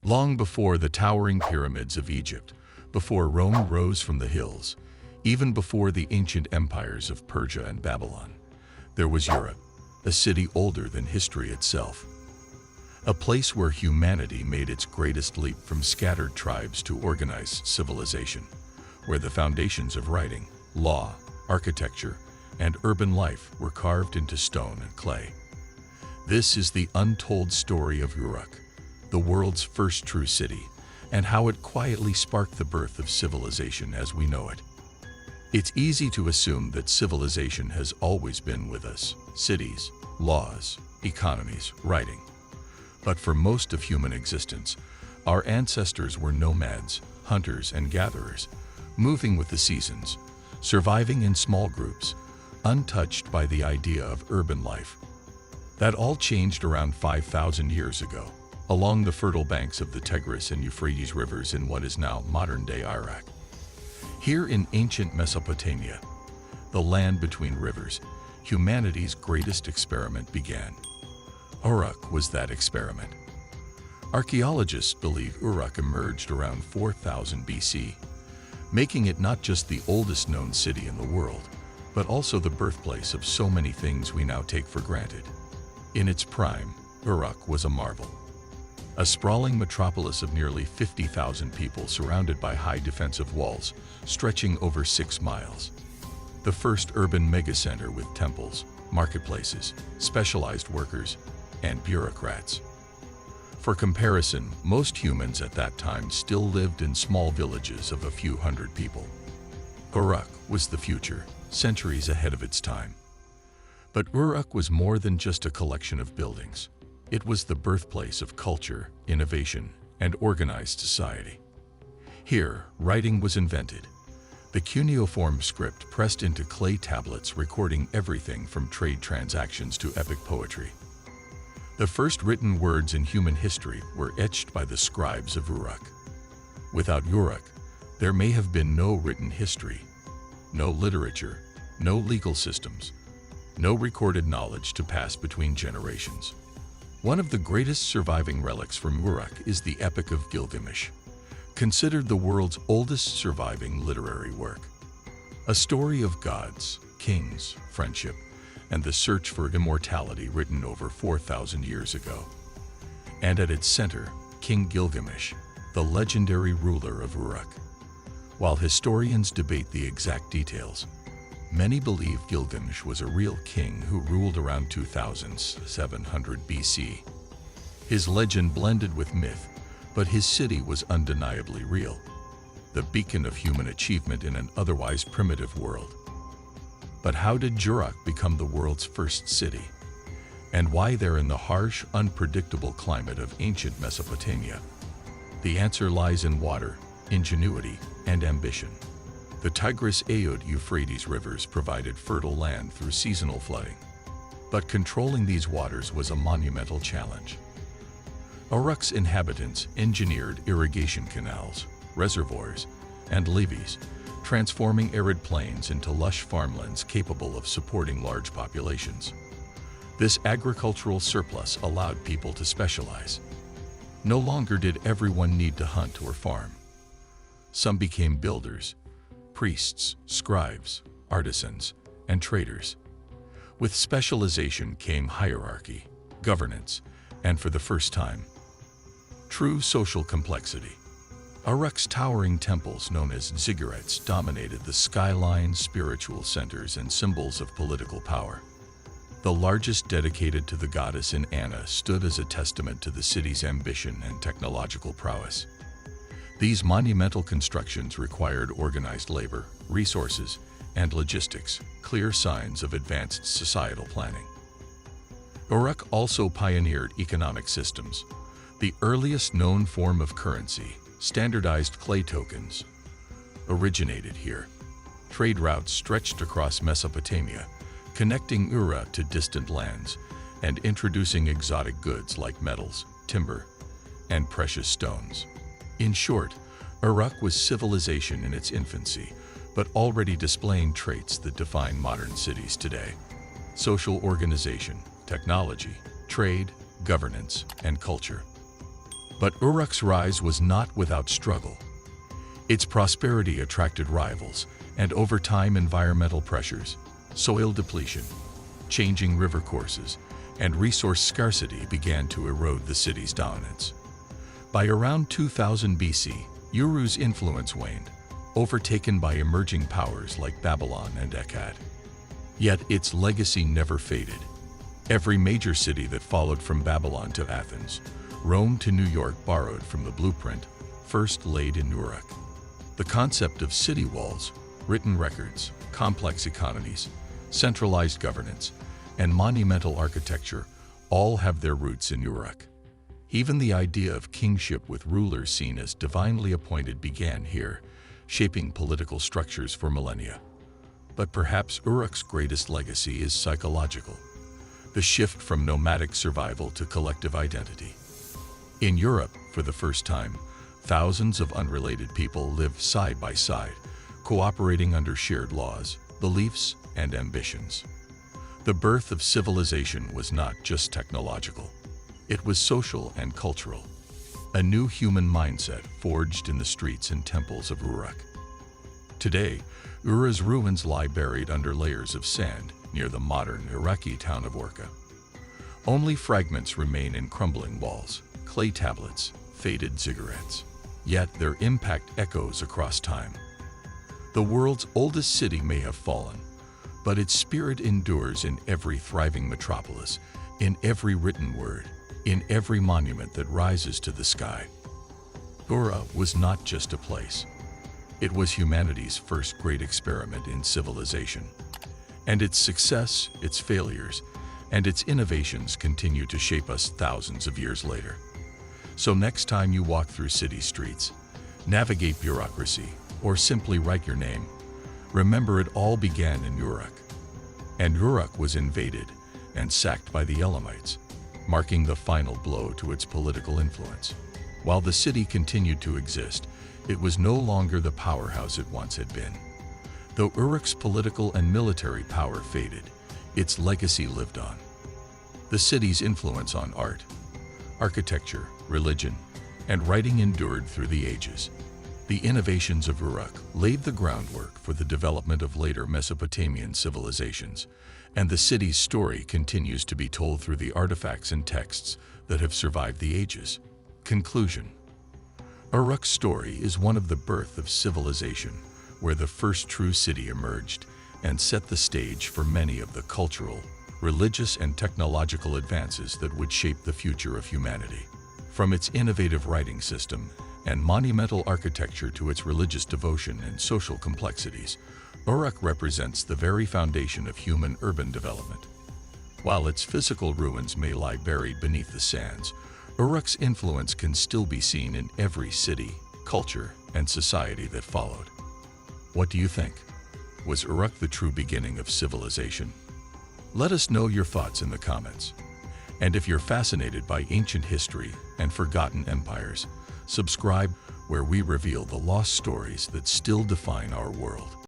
Long before the towering pyramids of Egypt, before Rome rose from the hills, even before the ancient empires of Persia and Babylon, there was Uruk, a city older than history itself. A place where humanity made its greatest leap from scattered tribes to organized civilization, where the foundations of writing, law, architecture, and urban life were carved into stone and clay. This is the untold story of Uruk, the world's first true city, and how it quietly sparked the birth of civilization as we know it. It's easy to assume that civilization has always been with us: cities, laws, economies, writing. But for most of human existence, our ancestors were nomads, hunters and gatherers, moving with the seasons, surviving in small groups, untouched by the idea of urban life. That all changed around 5,000 years ago, along the fertile banks of the Tigris and Euphrates rivers in what is now modern-day Iraq. Here in ancient Mesopotamia, the land between rivers, humanity's greatest experiment began. Uruk was that experiment. Archaeologists believe Uruk emerged around 4000 BC, making it not just the oldest known city in the world, but also the birthplace of so many things we now take for granted. In its prime, Uruk was a marvel. A sprawling metropolis of nearly 50,000 people surrounded by high defensive walls, stretching over 6 miles. The first urban megacenter with temples, marketplaces, specialized workers, and bureaucrats. For comparison, most humans at that time still lived in small villages of a few hundred people. Uruk was the future, centuries ahead of its time. But Uruk was more than just a collection of buildings. It was the birthplace of culture, innovation, and organized society. Here, writing was invented. The cuneiform script pressed into clay tablets recording everything from trade transactions to epic poetry. The first written words in human history were etched by the scribes of Uruk. Without Uruk, there may have been no written history, no literature, no legal systems, no recorded knowledge to pass between generations. One of the greatest surviving relics from Uruk is the Epic of Gilgamesh, considered the world's oldest surviving literary work. A story of gods, kings, friendship, and the search for immortality written over 4,000 years ago. And at its center, King Gilgamesh, the legendary ruler of Uruk. While historians debate the exact details, many believe Gilgamesh was a real king who ruled around 2700 BC. His legend blended with myth, but his city was undeniably real, the beacon of human achievement in an otherwise primitive world. But how did Uruk become the world's first city? And why there in the harsh, unpredictable climate of ancient Mesopotamia? The answer lies in water, ingenuity, and ambition. The Tigris and Euphrates rivers provided fertile land through seasonal flooding. But controlling these waters was a monumental challenge. Uruk's inhabitants engineered irrigation canals, reservoirs, and levees, transforming arid plains into lush farmlands capable of supporting large populations. This agricultural surplus allowed people to specialize. No longer did everyone need to hunt or farm. Some became builders, priests, scribes, artisans, and traders. With specialization came hierarchy, governance, and for the first time, true social complexity. Uruk's towering temples, known as ziggurats, dominated the skyline, spiritual centers, and symbols of political power. The largest dedicated to the goddess in Anna stood as a testament to the city's ambition and technological prowess. These monumental constructions required organized labor, resources, and logistics, clear signs of advanced societal planning. Uruk also pioneered economic systems. The earliest known form of currency, standardized clay tokens, originated here. Trade routes stretched across Mesopotamia, connecting Uruk to distant lands and introducing exotic goods like metals, timber, and precious stones. In short, Uruk was civilization in its infancy, but already displaying traits that define modern cities today: social organization, technology, trade, governance, and culture. But Uruk's rise was not without struggle. Its prosperity attracted rivals, and over time environmental pressures, soil depletion, changing river courses, and resource scarcity began to erode the city's dominance. By around 2000 BC, Uruk's influence waned, overtaken by emerging powers like Babylon and Akkad. Yet its legacy never faded. Every major city that followed from Babylon to Athens, Rome to New York borrowed from the blueprint first laid in Uruk. The concept of city walls, written records, complex economies, centralized governance, and monumental architecture all have their roots in Uruk. Even the idea of kingship with rulers seen as divinely appointed began here, shaping political structures for millennia. But perhaps Uruk's greatest legacy is psychological, the shift from nomadic survival to collective identity. In Europe, for the first time, thousands of unrelated people lived side by side, cooperating under shared laws, beliefs, and ambitions. The birth of civilization was not just technological. It was social and cultural. A new human mindset forged in the streets and temples of Uruk. Today, Uruk's ruins lie buried under layers of sand near the modern Iraqi town of Uruk. Only fragments remain in crumbling walls, clay tablets, faded ziggurats. Yet their impact echoes across time. The world's oldest city may have fallen, but its spirit endures in every thriving metropolis, in every written word, in every monument that rises to the sky. Uruk was not just a place. It was humanity's first great experiment in civilization. And its success, its failures, and its innovations continue to shape us thousands of years later. So next time you walk through city streets, navigate bureaucracy, or simply write your name, remember it all began in Uruk. And Uruk was invaded and sacked by the Elamites, marking the final blow to its political influence. While the city continued to exist, it was no longer the powerhouse it once had been. Though Uruk's political and military power faded, its legacy lived on. The city's influence on art, architecture, religion, and writing endured through the ages. The innovations of Uruk laid the groundwork for the development of later Mesopotamian civilizations, and the city's story continues to be told through the artifacts and texts that have survived the ages. Conclusion: Uruk's story is one of the birth of civilization, where the first true city emerged and set the stage for many of the cultural, religious, and technological advances that would shape the future of humanity. From its innovative writing system and monumental architecture to its religious devotion and social complexities, Uruk represents the very foundation of human urban development. While its physical ruins may lie buried beneath the sands, Uruk's influence can still be seen in every city, culture, and society that followed. What do you think? Was Uruk the true beginning of civilization? Let us know your thoughts in the comments. And if you're fascinated by ancient history and forgotten empires, subscribe where we reveal the lost stories that still define our world.